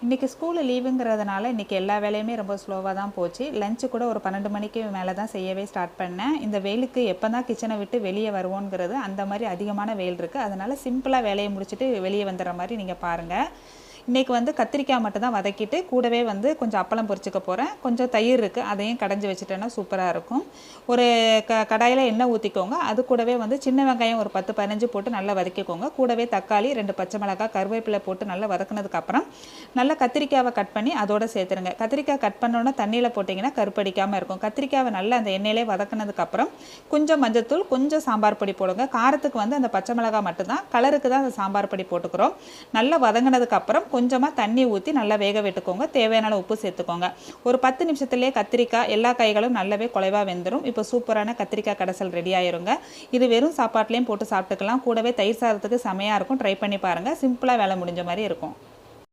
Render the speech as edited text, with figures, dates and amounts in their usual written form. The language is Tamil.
இன்றைக்கி ஸ்கூலு லீவுங்கிறதுனால இன்றைக்கி எல்லா வேலையுமே ரொம்ப ஸ்லோவாக தான் போச்சு. லஞ்சு கூட ஒரு 12 மணிக்கு மேலே தான் செய்யவே ஸ்டார்ட் பண்ணேன். இந்த வெயிலுக்கு எப்போ தான் கிச்சனை விட்டு வெளியே வருவோங்கிறது அந்த மாதிரி அதிகமான வெயில் இருக்குது. அதனால் சிம்பிளாக வேலையை முடிச்சுட்டு வெளியே வந்துடுற மாதிரி நீங்கள் பாருங்கள். இன்றைக்கி வந்து கத்திரிக்காய் மட்டும் தான் வதக்கிட்டு கூடவே வந்து கொஞ்சம் அப்பளம் பொரிச்சுக்க போகிறேன். கொஞ்சம் தயிர் இருக்குது, அதையும் கடைஞ்சி வச்சுட்டேன்னா சூப்பராக இருக்கும். ஒரு கடாயில் எண்ணெய் ஊற்றிக்கோங்க. அது கூடவே வந்து சின்ன வெங்காயம் ஒரு 10-15 போட்டு நல்லா வதக்கிக்கோங்க. கூடவே தக்காளி 2 பச்சை மிளகாய் கருவேப்பிலை போட்டு நல்லா வதக்குனதுக்கப்புறம் நல்லா கத்திரிக்காவை கட் பண்ணி அதோடு சேர்த்துருங்க. கத்திரிக்காய் கட் பண்ணோன்னா தண்ணியில் போட்டிங்கன்னா கருப்படிக்காமல் இருக்கும். கத்திரிக்காவை நல்லா அந்த எண்ணெயிலே வதக்குனதுக்கப்புறம் கொஞ்சம் மஞ்சத்தூள், கொஞ்சம் சாம்பார் பொடி போடுங்க. காரத்துக்கு வந்து அந்த பச்சை மிளகாய் மட்டும்தான், கலருக்கு தான் அந்த சாம்பார் பொடி போட்டுக்கிறோம். நல்லா வதங்கினதுக்கப்புறம் கொஞ்சமாக தண்ணி ஊற்றி நல்லா வேக விட்டுக்கோங்க. தேவையான உப்பு சேர்த்துக்கோங்க. ஒரு 10 நிமிஷத்துலேயே கத்திரிக்காய் எல்லா காய்களும் நல்லாவே குலைவாக வெந்துடும். இப்போ சூப்பரான கத்திரிக்காய் கடைசல் ரெடி ஆயிருங்க. இது வெறும் சாப்பாட்லேயும் போட்டு சாப்பிட்டுக்கலாம். கூடவே தயிர் சாதத்துக்கு செமையாக இருக்கும். ட்ரை பண்ணி பாருங்கள். சிம்பிளாக வேலை முடிஞ்ச மாதிரி இருக்கும்.